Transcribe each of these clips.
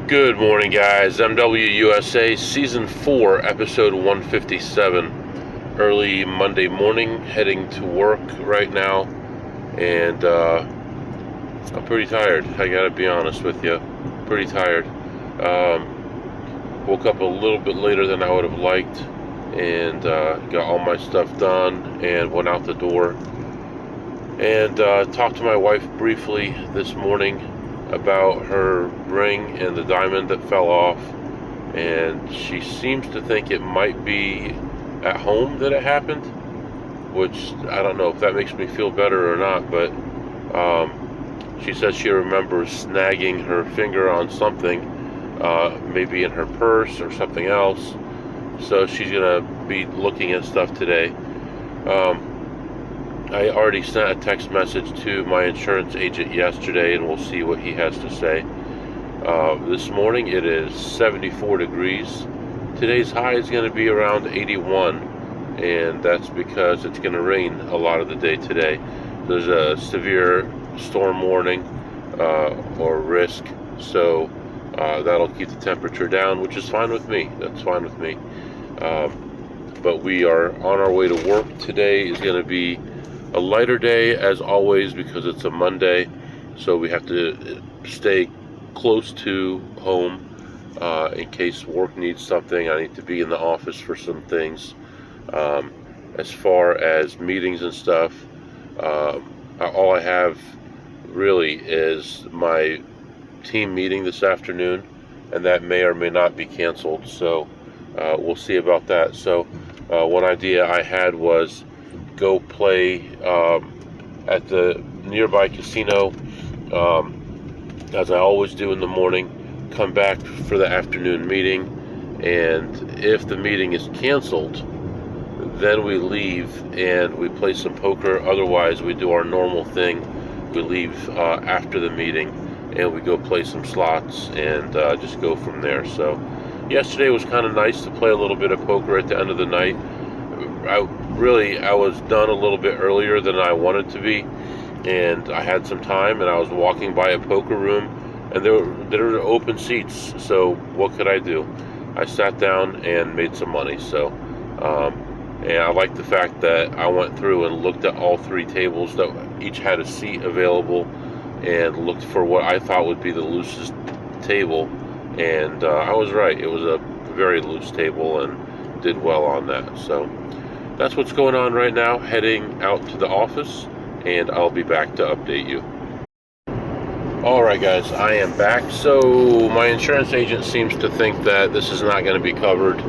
Good morning, guys. MWUSA Season 4, Episode 157. Early Monday morning, heading to work right now, and I'm pretty tired. I gotta be honest with you. Pretty tired. Woke up a little bit later than I would have liked, and got all my stuff done, and went out the door. And talked to my wife briefly this morning about her ring and the diamond that fell off, and she seems to think it might be at home that it happened, which I don't know if that makes me feel better or not, but she says she remembers snagging her finger on something, maybe in her purse or something else, so she's gonna be looking at stuff today. I already sent a text message to my insurance agent yesterday, and we'll see what he has to say. This morning it is 74 degrees. Today's high is going to be around 81, and that's because it's going to rain a lot of the day today. There's a severe storm warning or risk, so that'll keep the temperature down, which is fine with me. That's fine with me. But we are on our way to work. Today is going to be a lighter day as always because it's a Monday, so we have to stay close to home in case work needs something. I need to be in the office for some things. As far as meetings and stuff, all I have really is my team meeting this afternoon, and that may or may not be canceled, so we'll see about that. So one idea I had was go play at the nearby casino, as I always do in the morning, come back for the afternoon meeting, and if the meeting is canceled, then we leave and we play some poker. Otherwise, we do our normal thing. We leave after the meeting and we go play some slots and just go from there. So yesterday was kind of nice to play a little bit of poker at the end of the night. I was done a little bit earlier than I wanted to be, and I had some time, and I was walking by a poker room, and there were open seats, so what could I do? I sat down and made some money. So and I like the fact that I went through and looked at all three tables that each had a seat available, and looked for what I thought would be the loosest table, and I was right. It was a very loose table, and did well on that. So that's what's going on right now, heading out to the office, and I'll be back to update you. Alright guys, I am back. So my insurance agent seems to think that this is not going to be covered.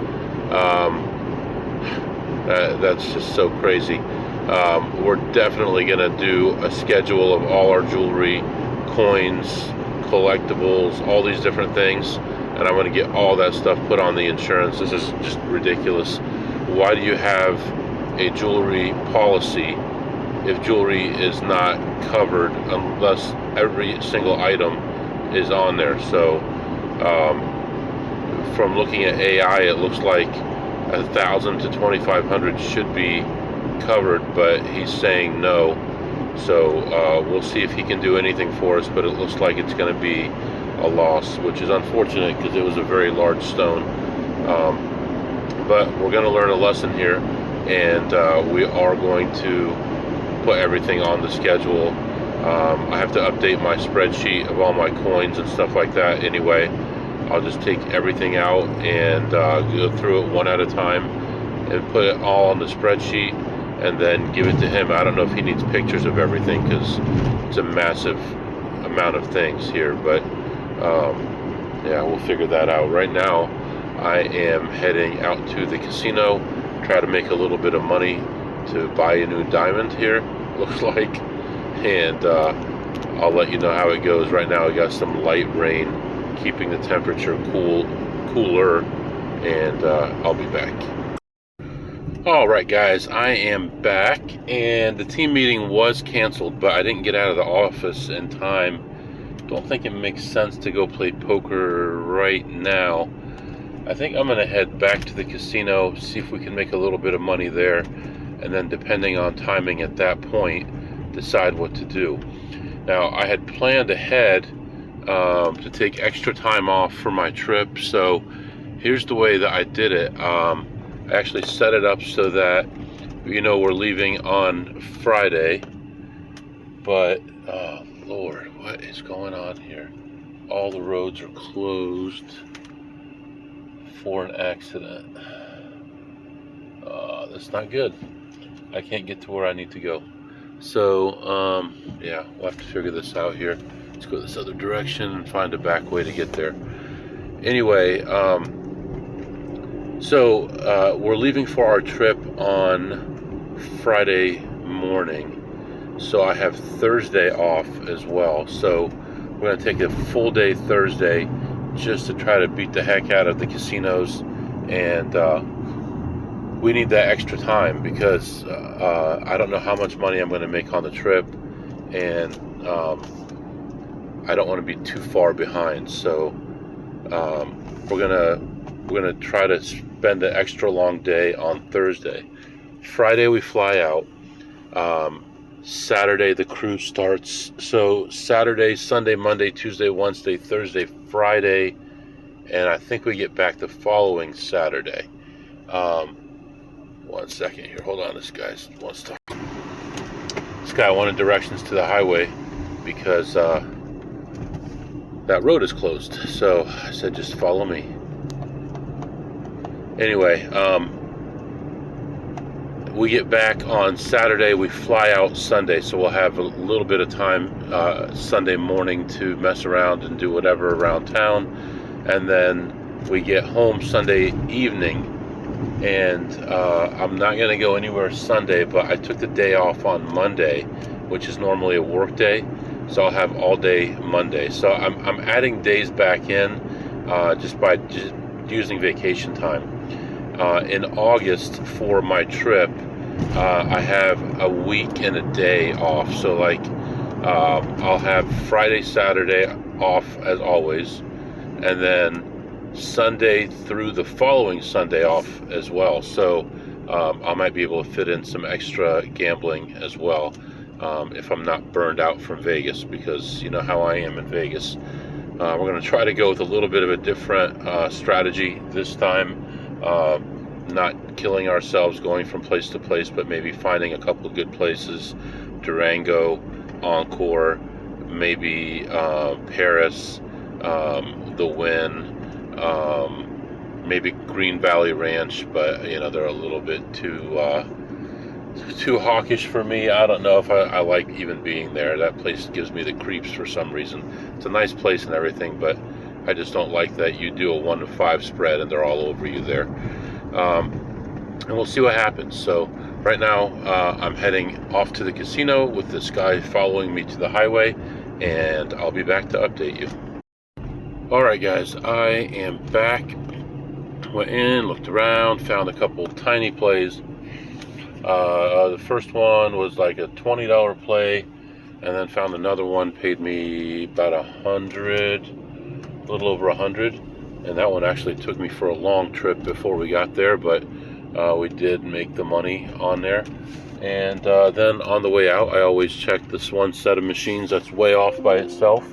That's just so crazy. We're definitely going to do a schedule of all our jewelry, coins, collectibles, all these different things, and I'm going to get all that stuff put on the insurance. This is just ridiculous. Why do you have a jewelry policy if jewelry is not covered unless every single item is on there? So from looking at AI, it looks like 1,000 to 2,500 should be covered, but he's saying no. So we'll see if he can do anything for us, but it looks like it's going to be a loss, which is unfortunate because it was a very large stone. But we're going to learn a lesson here, and we are going to put everything on the schedule. I have to update my spreadsheet of all my coins and stuff like that anyway. I'll just take everything out and go through it one at a time and put it all on the spreadsheet and then give it to him. I don't know if he needs pictures of everything because it's a massive amount of things here, but yeah, we'll figure that out. Right now I am heading out to the casino, try to make a little bit of money to buy a new diamond here, looks like, and I'll let you know how it goes. Right now I got some light rain keeping the temperature cooler, and I'll be back. Alright guys, I am back, and the team meeting was canceled, but I didn't get out of the office in time. Don't think it makes sense to go play poker right now. I think I'm going to head back to the casino, see if we can make a little bit of money there, and then depending on timing at that point, decide what to do. Now, I had planned ahead to take extra time off for my trip. So here's the way that I did it. I actually set it up so that, we're leaving on Friday, but oh Lord, what is going on here? All the roads are closed for an accident. That's not good. I can't get to where I need to go. So, yeah, we'll have to figure this out here. Let's go this other direction and find a back way to get there. Anyway, so we're leaving for our trip on Friday morning. So I have Thursday off as well. So we're going to take a full day Thursday just to try to beat the heck out of the casinos. And we need that extra time because I don't know how much money I'm going to make on the trip. And I don't want to be too far behind. So we're gonna try to spend an extra long day on Thursday. Friday we fly out. Saturday the cruise starts. So Saturday, Sunday, Monday, Tuesday, Wednesday, Thursday, Friday, and I think we get back the following Saturday. 1 second here. Hold on, this guy wants to. This guy wanted directions to the highway because that road is closed. So I said, just follow me. Anyway, we get back on Saturday. We fly out Sunday, so we'll have a little bit of time Sunday morning to mess around and do whatever around town. And then we get home Sunday evening. And I'm not going to go anywhere Sunday, but I took the day off on Monday, which is normally a work day. So I'll have all day Monday. So I'm adding days back in just by using vacation time. In August for my trip, I have a week and a day off. So like I'll have Friday, Saturday off as always, and then Sunday through the following Sunday off as well. So I might be able to fit in some extra gambling as well. If I'm not burned out from Vegas, because you know how I am in Vegas. We're going to try to go with a little bit of a different strategy this time. Not killing ourselves going from place to place, but maybe finding a couple of good places. Durango, Encore, maybe Paris, the Wynn, maybe Green Valley Ranch, but they're a little bit too hawkish for me. I don't know if I like even being there. That place gives me the creeps for some reason. It's a nice place and everything, but I just don't like that you do a 1 to 5 spread and they're all over you there. And we'll see what happens. So right now I'm heading off to the casino with this guy following me to the highway, and I'll be back to update you. Alright guys, I am back. Went in, looked around, found a couple tiny plays. The first one was like a $20 play, and then found another one, paid me about a little over 100, and that one actually took me for a long trip before we got there, but we did make the money on there. And then on the way out, I always check this one set of machines that's way off by itself,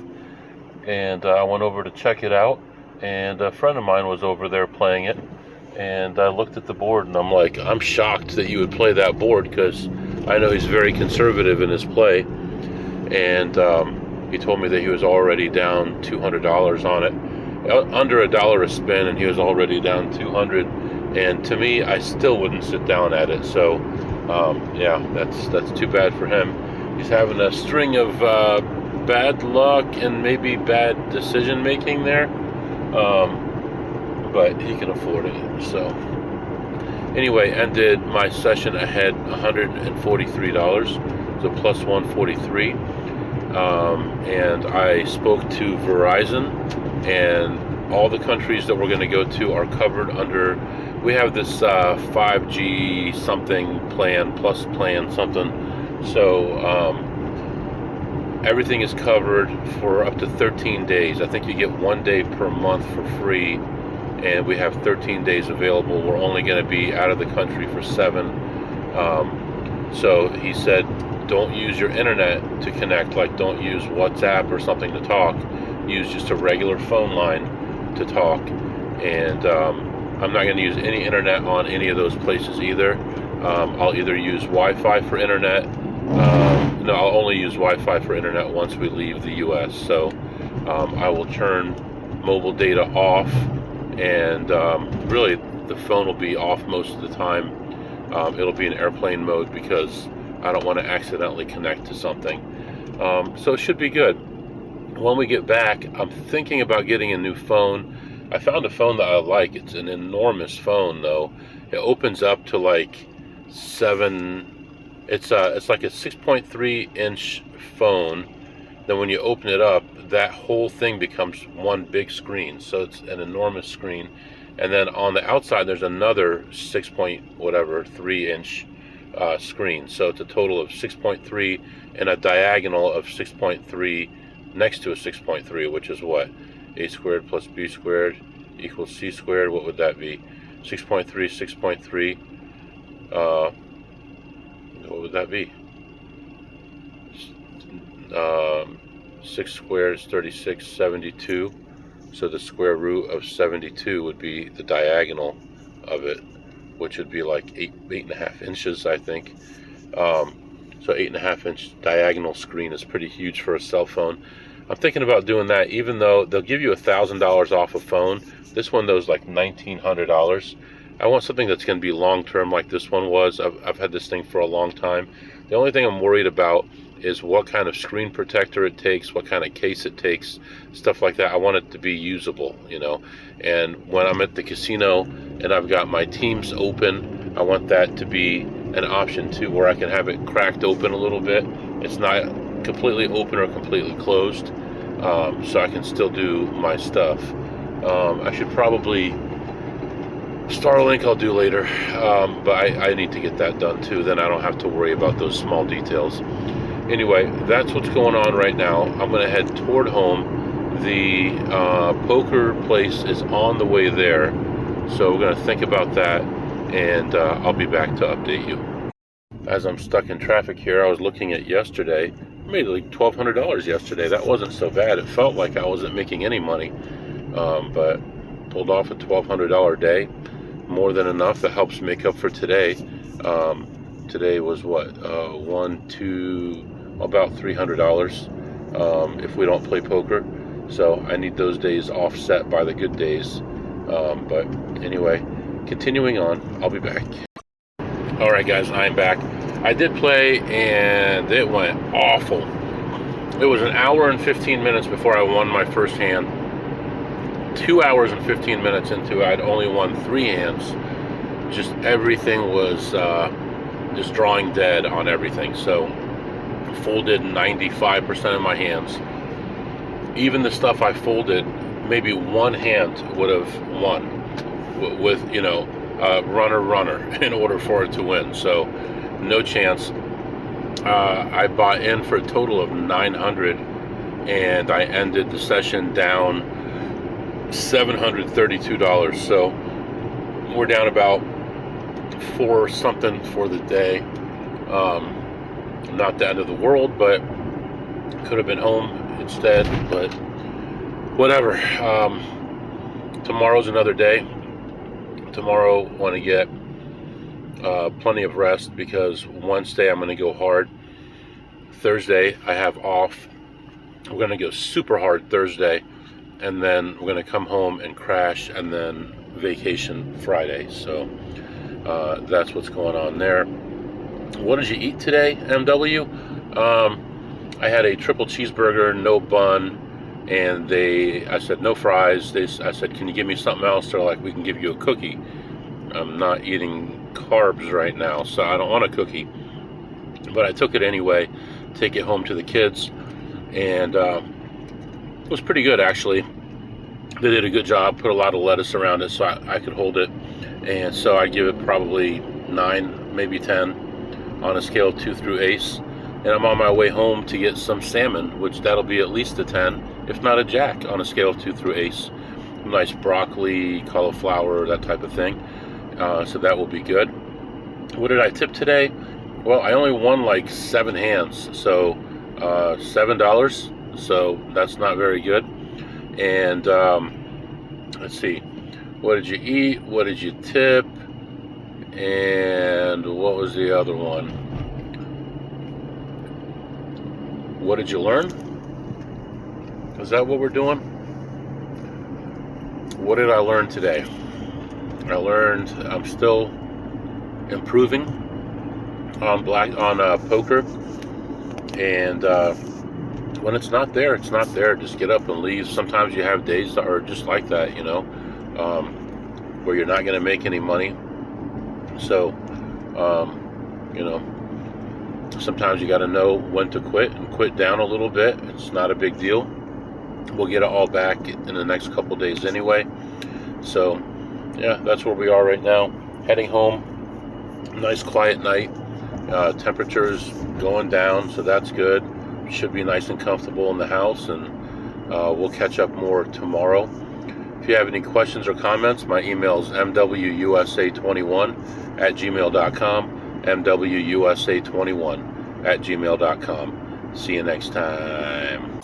and I went over to check it out, and a friend of mine was over there playing it. And I looked at the board and I'm like, I'm shocked that you would play that board, because I know he's very conservative in his play. And he told me that he was already down $200 on it, under $1 a spin, and he was already down 200. And to me, I still wouldn't sit down at it. So yeah, that's too bad for him. He's having a string of bad luck and maybe bad decision making there. But he can afford it. So anyway, ended my session ahead $143, so plus 143. And I spoke to Verizon, and all the countries that we're going to go to are covered under. We have this 5G something plan, plus plan something. So everything is covered for up to 13 days. I think you get 1 day per month for free. And we have 13 days available. We're only going to be out of the country for 7. So he said, don't use your internet to connect. Like, don't use WhatsApp or something to talk. use just a regular phone line to talk, and I'm not going to use any internet on any of those places either. I'll either use Wi-Fi for internet. No, I'll only use Wi-Fi for internet once we leave the U.S. So I will turn mobile data off, and really the phone will be off most of the time. It'll be in airplane mode because I don't want to accidentally connect to something. So it should be good. When we get back, I'm thinking about getting a new phone. I found a phone that I like. It's an enormous phone, though. It opens up to like it's like a 6.3 inch phone. Then when you open it up, that whole thing becomes one big screen. So it's an enormous screen. And then on the outside, there's another 3 inch screen. So it's a total of 6.3 and a diagonal of 6.3 next to a 6.3, which is what? A squared plus B squared equals C squared. What would that be? 6.3, 6.3. What would that be? 6 squared is 36, 72. So the square root of 72 would be the diagonal of it, which would be like 8.5 inches, I think. So 8.5 inch diagonal screen is pretty huge for a cell phone. I'm thinking about doing that, even though they'll give you $1,000 off a phone. This one, though, is like $1,900. I want something that's going to be long-term like this one was. I've had this thing for a long time. The only thing I'm worried about is what kind of screen protector it takes, what kind of case it takes, stuff like that. I want it to be usable, you know. And when I'm at the casino and I've got my Teams open, I want that to be an option too, where I can have it cracked open a little bit. It's not completely open or completely closed, so I can still do my stuff. I should probably Starlink I'll do later, but I need to get that done too. Then I don't have to worry about those small details. Anyway, that's what's going on right now. I'm going to head toward home. The poker place is on the way there, so we're going to think about that, and I'll be back to update you. As I'm stuck in traffic here, I was looking at yesterday. I made like $1,200 yesterday. That wasn't so bad. It felt like I wasn't making any money, but pulled off a $1,200 day. More than enough. That helps make up for today. Today was what? About $300 if we don't play poker. So I need those days offset by the good days. But anyway, continuing on, I'll be back. All right, guys, I'm back. I did play, and it went awful. It was an hour and 15 minutes before I won my first hand. 2 hours and 15 minutes into it, I'd only won 3 hands. Just everything was just drawing dead on everything. So folded 95% of my hands. Even the stuff I folded, maybe one hand would have won with, you know, runner in order for it to win. So no chance. I bought in for a total of 900, and I ended the session down $732. So we're down about $4 something for the day. Not the end of the world, but could have been home instead, but whatever. Tomorrow's another day. Tomorrow want to get plenty of rest, because Wednesday I'm going to go hard. Thursday I have off. We're going to go super hard Thursday, and then we're going to come home and crash, and then vacation Friday. So that's what's going on there. What did you eat today, MW? I had a triple cheeseburger, no bun, and I said no fries. I said, can you give me something else? They're like, we can give you a cookie. I'm not eating carbs right now, so I don't want a cookie. But I took it anyway, take it home to the kids, and it was pretty good, actually. They did a good job, put a lot of lettuce around it so I could hold it. And so I give it probably 9, maybe 10 on a scale of 2 through ace. And I'm on my way home to get some salmon, which that'll be at least a 10, if not a jack, on a scale of 2 through ace. Nice broccoli, cauliflower, that type of thing. So that will be good. What did I tip today? Well, I only won like 7 hands, so $7. So that's not very good. And let's see, what did you eat? What did you tip? And what was the other one? What did you learn? Is that what we're doing? What did I learn today? I learned I'm still improving on poker, and when it's not there, it's not there. Just get up and leave. Sometimes you have days that are just like that, where you're not going to make any money. So, sometimes you got to know when to quit and quit down a little bit. It's not a big deal. We'll get it all back in the next couple days anyway. So, yeah, that's where we are right now. Heading home. Nice quiet night. Temperatures going down, so that's good. Should be nice and comfortable in the house, and we'll catch up more tomorrow. If you have any questions or comments, my email is mwusa21@gmail.com, mwusa21@gmail.com. See you next time.